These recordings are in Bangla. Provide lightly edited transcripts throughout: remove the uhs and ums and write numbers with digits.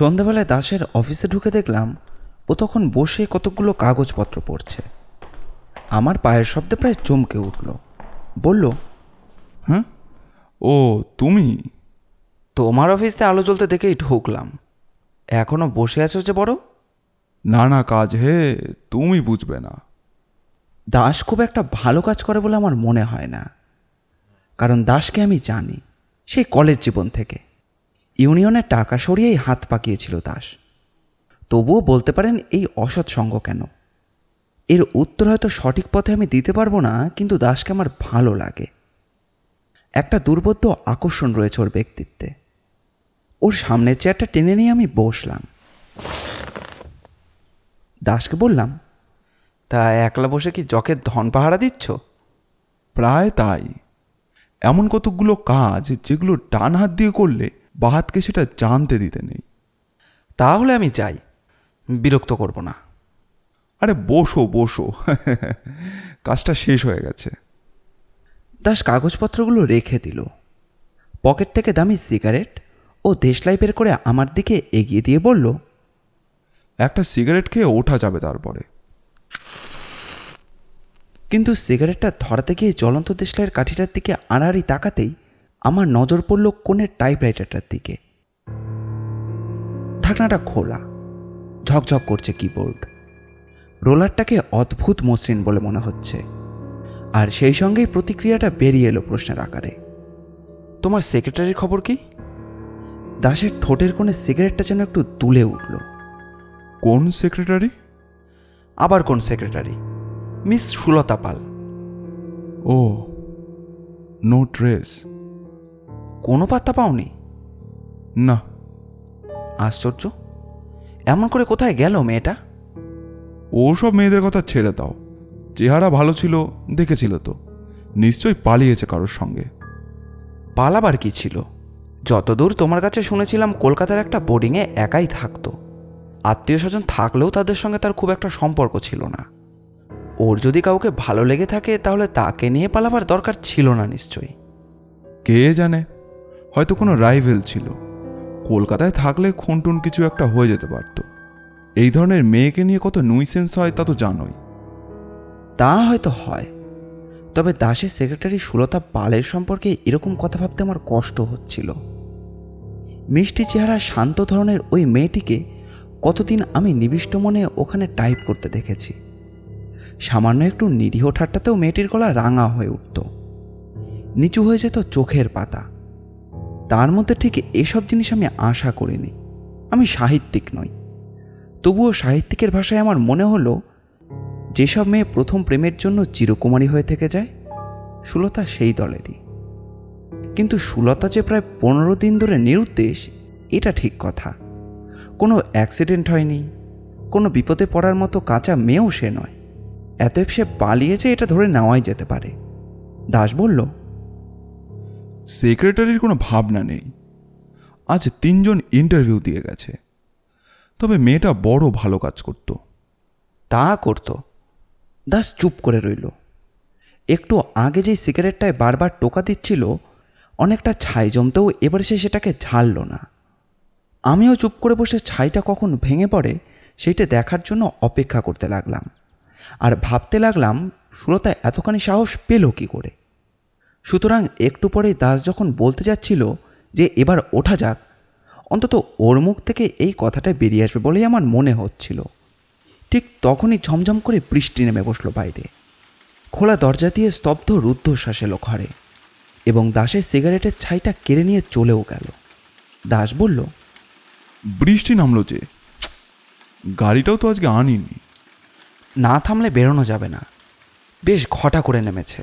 সন্ধ্যাবেলায় দাসের অফিসে ঢুকে দেখলাম ও তখন বসে কতকগুলো কাগজপত্র পড়ছে। আমার পায়ের শব্দে প্রায় চমকে উঠল। বলল, হ্যাঁ, ও তুমি? তোমার অফিসে আলো জ্বলতে দেখেই ঢুকলাম। এখনো বসে আছো যে বড়? না না, কাজ হে, তুমি বুঝবে না। দাস খুব একটা ভালো কাজ করে বলে আমার মনে হয় না, কারণ দাসকে আমি জানি সেই কলেজ জীবন থেকে। ইউনিয়নের টাকা সরিয়েই হাত পাকিয়েছিল দাস। তবুও বলতে পারেন এই অসৎ সঙ্গ কেন? এর উত্তর হয়তো সঠিক পথে আমি দিতে পারবো না, কিন্তু দাসকে আমার ভালো লাগে। একটা দুর্বোধ্য আকর্ষণ রয়েছে ওর ব্যক্তিত্বে। ওর সামনের চেয়ারটা টেনে নিয়ে আমি বসলাম। দাসকে বললাম, তা একলা বসে কি জকের ধন পাহারা দিচ্ছ? প্রায় তাই। এমন কতকগুলো কাজ যেগুলো ডান হাত দিয়ে করলে বাঁ হাতকে সেটা জানতে দিতে নেই। তাহলে আমি যাই, বিরক্ত করব না। আরে বসো বসো, কাজটা শেষ হয়ে গেছে। দাস কাগজপত্রগুলো রেখে দিল। পকেট থেকে দামি সিগারেট ও দেশলাই বের করে আমার দিকে এগিয়ে দিয়ে বলল, একটা সিগারেট খেয়ে ওঠা যাবে তারপরে। কিন্তু সিগারেটটা ধরাতে গিয়ে জ্বলন্ত দেশলাইয়ের কাঠিটার দিকে আড়াআড়ি তাকাতেই আমার নজর পড়ল কোণের টাইপরাইটারটার দিকে। ঢাকনাটা খোলা, ঝকঝক করছে কিবোর্ড। রোলারটাকে অদ্ভুত মসৃণ বলে মনে হচ্ছে। আর সেই সঙ্গেই প্রতিক্রিয়াটা বেরিয়ে এলো প্রশ্নের আকারে, তোমার সেক্রেটারির খবর কি? দাসের ঠোঁটের কোণে সিগারেটটা যেন একটু দুলে উঠল। কোন সেক্রেটারি? আবার কোন সেক্রেটারি? মিস সুলতা পাল। ও, নো ট্রেস। কোনো পাত্তা পাওনি? না। আশ্চর্য, এমন করে কোথায় গেল মেয়েটা? ওসব মেয়েদের কথা ছেড়ে দাও। চেহারা ভালো ছিল, দেখেছিল তো। নিশ্চয়ই পালিয়েছে কারোর সঙ্গে। পালাবার কি ছিল? যতদূর তোমার কাছে শুনেছিলাম কলকাতার একটা বোর্ডিংয়ে একাই থাকতো। আত্মীয় স্বজন থাকলেও তাদের সঙ্গে তার খুব একটা সম্পর্ক ছিল না। ওর যদি কাউকে ভালো লেগে থাকে তাহলে তাকে নিয়ে পালাবার দরকার ছিল না নিশ্চয়ই। কে জানে, হয়তো কোনো রাইভেল ছিল। কলকাতায় থাকলে খুনটুন কিছু একটা হয়ে যেতে পারত। এই ধরনের মেয়েকে নিয়ে কত নুইসেন্স হয় তা তো জানোই। তা হয়তো হয়, তবে দাসের সেক্রেটারি সুলতা পালের সম্পর্কে এরকম কথা ভাবতে আমার কষ্ট হচ্ছিল। মিষ্টি চেহারা শান্ত ধরনের ওই মেয়েটিকে কতদিন আমি নিবিষ্ট মনে ওখানে টাইপ করতে দেখেছি। সামান্য একটু নিরীহ ঠাট্টাতেও মেয়েটির গলা রাঙা হয়ে উঠত, নিচু হয়ে যেত চোখের পাতা। তার মধ্যে ঠিক এসব জিনিস আমি আশা করিনি। আমি সাহিত্যিক নই, তবুও সাহিত্যিকের ভাষায় আমার মনে হলো, যেসব মেয়ে প্রথম প্রেমের জন্য চিরকুমারী হয়ে থেকে যায়, সুলতা সেই দলেরই। কিন্তু সুলতা যে প্রায় 15 দিন ধরে নিরুদ্দেশ, এটা ঠিক কথা। কোনো অ্যাক্সিডেন্ট হয়নি, কোনো বিপদে পড়ার মতো কাঁচা মেয়েও সে নয়। এতএব সে পালিয়েছে এটা ধরে নেওয়াই যেতে পারে। দাস বলল, সেক্রেটারির কোনো ভাবনা নেই। আজ 3 জন ইন্টারভিউ দিয়ে গেছে। তবে মেয়েটা বড় ভালো কাজ করত। তা করত? দাস চুপ করে রইল। একটু আগে যেই সিগারেটটায় বারবার টোকা দিচ্ছিল, অনেকটা ছাই জমতেও এবার সে সেটাকে ঝাড়ল না। আমিও চুপ করে বসে ছাইটা কখন ভেঙে পড়ে সেইটা দেখার জন্য অপেক্ষা করতে লাগলাম। আর ভাবতে লাগলাম, সুলতা এতখানি সাহস পেল কি করে। সুতরাং একটু পরেই দাস যখন বলতে যাচ্ছিল যে এবার ওঠা যাক, অন্তত ওর মুখ থেকে এই কথাটা বেরিয়ে আসবে বলেই আমার মনে হচ্ছিল। ঠিক তখনই ঝমঝম করে বৃষ্টি নেমে বসলো বাইরে। খোলা দরজা দিয়ে স্তব্ধ রুদ্ধশ্বাস এলো ঘরে, এবং দাসের সিগারেটের ছাইটা কেড়ে নিয়ে চলেও গেল। দাস বলল, বৃষ্টি নামলো যে, গাড়িটাও তো আজকে আনিনি। না থামলে বেরোনো যাবে না, বেশ ঘটা করে নেমেছে।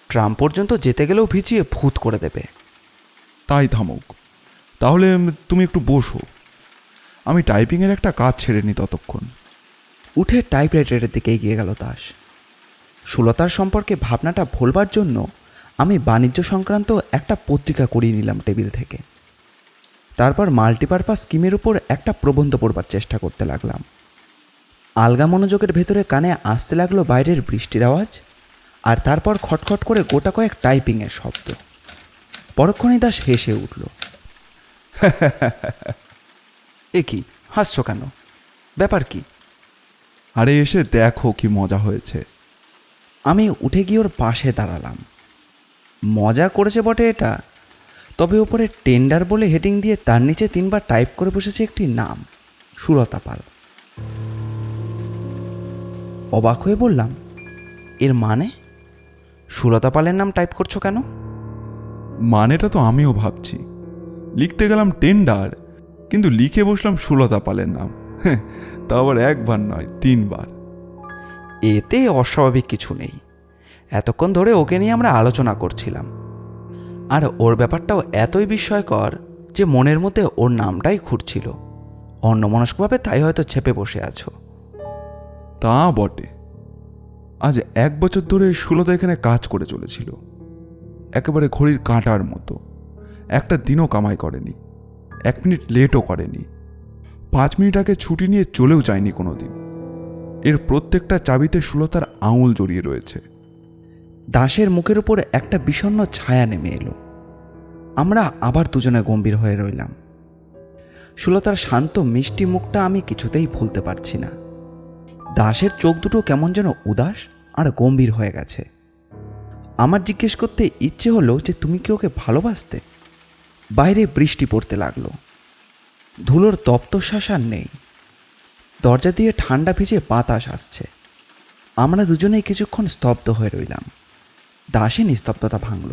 ট্রাম পর্যন্ত যেতে গেলেও ভিজিয়ে ভূত করে দেবে। তাই থামুক। তাহলে তুমি একটু বসো, আমি টাইপিংয়ের একটা কাজ ছেড়ে নিই ততক্ষণ। উঠে টাইপরাইটারের দিকে এগিয়ে গেল দাস। সুলতার সম্পর্কে ভাবনাটা ভোলবার জন্য আমি বাণিজ্য সংক্রান্ত একটা পত্রিকা করিয়ে নিলাম টেবিল থেকে। তারপর মাল্টিপারপাস স্কিমের উপর একটা প্রবন্ধ পড়বার চেষ্টা করতে লাগলাম। আলগা মনোযোগের ভেতরে কানে আসতে লাগলো বাইরের বৃষ্টির আওয়াজ, আর তারপর খটখট করে গোটা কয়েক টাইপিংয়ের শব্দ। পরক্ষণেই দাস হেসে উঠল। এ কি, হাসছো কেন? ব্যাপার কি? আরে এসে দেখো কি মজা হয়েছে। আমি উঠে গিয়ে ওর পাশে দাঁড়ালাম। মজা করেছে বটে এটা, তবে ওপরে টেন্ডার বলে হেডিং দিয়ে তার নিচে 3বার টাইপ করে বসেছে একটি নাম, সুলতা পাল। অবাক হয়ে বললাম, এর মানে? সুলতা পালের নাম টাইপ করছো কেন? মানেটা তো আমিও ভাবছি। লিখতে গেলাম টেন্ডার, কিন্তু লিখে বসলাম সুলতা পালের নাম। তা আবার 1বার নয়, 3বার। এতে অস্বাভাবিক কিছু নেই। এতক্ষণ ধরে ওকে নিয়ে আমরা আলোচনা করছিলাম, আর ওর ব্যাপারটাও এতই বিস্ময়কর যে মনের মধ্যে ওর নামটাই ঘুরছিল। অন্যমনস্কভাবে তাই হয়তো চেপে বসে আছো। তা বটে। আজ 1 বছর ধরে সুলতা এখানে কাজ করে চলেছিল, একেবারে ঘড়ির কাঁটার মতো। একটা দিনও কামাই করেনি, 1 মিনিট লেটও করেনি। 5 মিনিট আগে ছুটি নিয়ে চলেও যায়নি কোনো দিন। এর প্রত্যেকটা চাবিতে সুলতার আঙুল জড়িয়ে রয়েছে। দাসের মুখের উপর একটা বিষণ্ণ ছায়া নেমে এলো। আমরা আবার দুজনে গম্ভীর হয়ে রইলাম। সুলতার শান্ত মিষ্টি মুখটা আমি কিছুতেই ভুলতে পারছি না। দাসের চোখ দুটো কেমন যেন উদাস আর গম্ভীর হয়ে গেছে। আমার জিজ্ঞেস করতে ইচ্ছে হলো যে তুমি কি ওকে ভালোবাসতে? বাইরে বৃষ্টি পড়তে লাগলো। ধুলোর তপ্তশ্বাস আর নেই। দরজা দিয়ে ঠান্ডা ভিজে বাতাস আসছে। আমরা দুজনেই কিছুক্ষণ স্তব্ধ হয়ে রইলাম। দাসে নিস্তব্ধতা ভাঙল।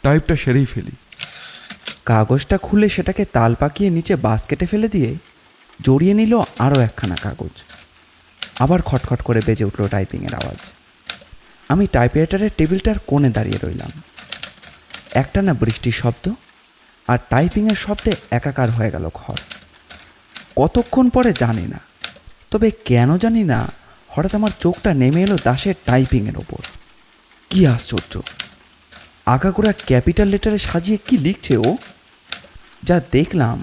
টাইপটা সেরেই ফেলি। কাগজটা খুলে সেটাকে তাল পাকিয়ে নিচে বাস্কেটে ফেলে দিয়ে জড়িয়ে নিল আরও একখানা কাগজ। আবার খটখট করে বেজে উঠল টাইপিংয়ের আওয়াজ। আমি টাইপরাইটারের টেবিলটার কোণে দাঁড়িয়ে রইলাম। একটানা বৃষ্টির শব্দ আর টাইপিংয়ের শব্দে একাকার হয়ে গেল ঘর। কতক্ষণ পরে জানি না, তবে কেন জানি না হঠাৎ আমার চোখটা নেমে এলো দাসের টাইপিংয়ের ওপর। কি আশ্চর্য! আগাগোড়া ক্যাপিটাল লেটারে সাজিয়ে কি লিখছে ও! যা দেখলাম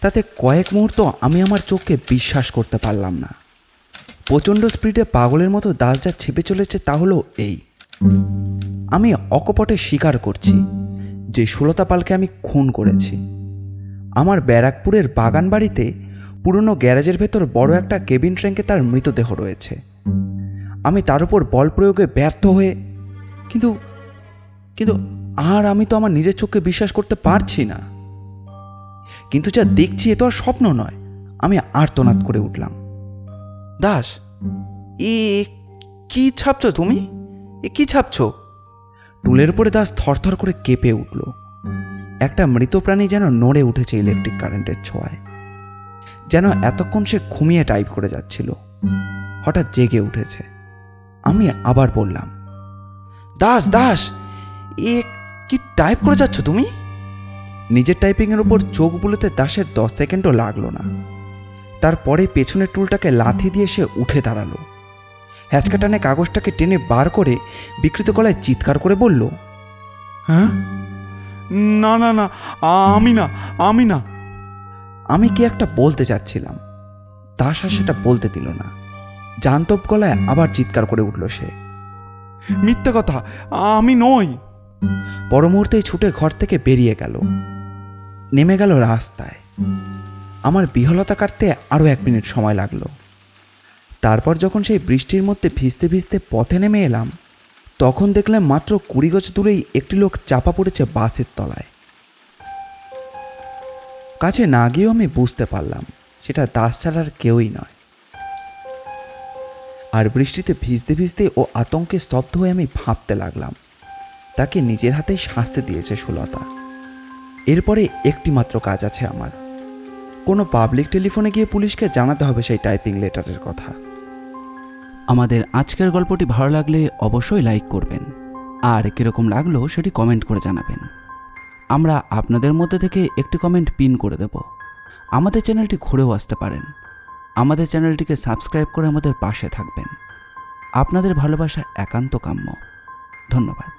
তাতে কয়েক মুহূর্ত আমি আমার চোখকে বিশ্বাস করতে পারলাম না। প্রচণ্ড স্পিডে পাগলের মতো দাস যা ছেপে চলেছে তা হলো এই: আমি অকপটে স্বীকার করছি যে সুলতা পালকে আমি খুন করেছি। আমার ব্যারাকপুরের বাগান বাড়িতে পুরনো গ্যারেজের ভেতর বড় একটা কেবিন ট্যাঙ্কে তার মৃতদেহ রয়েছে। আমি তার উপর বল প্রয়োগে ব্যর্থ হয়ে কিন্তু কিন্তু আর আমি তো আমার নিজের চোখকে বিশ্বাস করতে পারছি না। কিন্তু যা দেখছি এ তো আর স্বপ্ন নয়। আমি আর্তনাদ করে উঠলাম, দাস, এ কি ছাপছো তুমি? এ কি ছাপছো? টুলের উপরে দাস থরথর করে কেঁপে উঠল। একটা মৃত প্রাণী যেন নড়ে উঠেছে ইলেকট্রিক কারেন্টের ছোঁয়ায়। যেন এতক্ষণ সে ঘুমিয়ে টাইপ করে যাচ্ছিল, হঠাৎ জেগে উঠেছে। আমি আবার বললাম, দাস দাস, এ কি টাইপ করে যাচ্ছ তুমি? নিজের টাইপিংয়ের উপর চোখ বুলোতে দাসের 10 সেকেন্ডও লাগলো না। তারপরে পেছনের টুলটাকে লাথি দিয়ে সে উঠে দাঁড়ালো। হ্যাচকা টানে কাগজটাকে টেনে বার করে বিকৃত গলায় চিৎকার করে বলল, হ্যাঁ, না না না, আমি না, আমি না। আমি কি একটা বলতে চাচ্ছিলাম, দাস আর সেটা বলতে দিল না। জান্তব গলায় আবার চিৎকার করে উঠল সে, মিথ্যে কথা, আমি নই। পর মুহূর্তেই ছুটে ঘর থেকে বেরিয়ে গেল, নেমে গেল রাস্তায়। আমার বিহলতা কাটতে আরও 1 মিনিট সময় লাগলো। তারপর যখন সেই বৃষ্টির মধ্যে ভিজতে ভিজতে পথে নেমে এলাম, তখন দেখলাম মাত্র 20 গজ দূরেই একটি লোক চাপা পড়েছে বাসের তলায়। কাছে না গিয়েও আমি বুঝতে পারলাম সেটা দাস ছাড়ার কেউই নয়। আর বৃষ্টিতে ভিজতে ভিজতে ও আতঙ্কে স্তব্ধ হয়ে আমি ভাবতে লাগলাম, তাকে নিজের হাতেই শাস্তি দিয়েছে সুলতা। এরপরে একটি মাত্র কাজ আছে আমার, কোনো পাবলিক টেলিফোনে গিয়ে পুলিশকে জানাতে হবে সেই টাইপিং লেটারের কথা। আমাদের আজকের গল্পটি ভালো লাগলে অবশ্যই লাইক করবেন, আর কীরকম লাগলো সেটি কমেন্ট করে জানাবেন। আমরা আপনাদের মধ্যে থেকে একটি কমেন্ট পিন করে দেব। আমাদের চ্যানেলটি ঘুরেও আসতে পারেন। আমাদের চ্যানেলটিকে সাবস্ক্রাইব করে আমাদের পাশে থাকবেন। আপনাদের ভালোবাসা একান্ত কাম্য। ধন্যবাদ।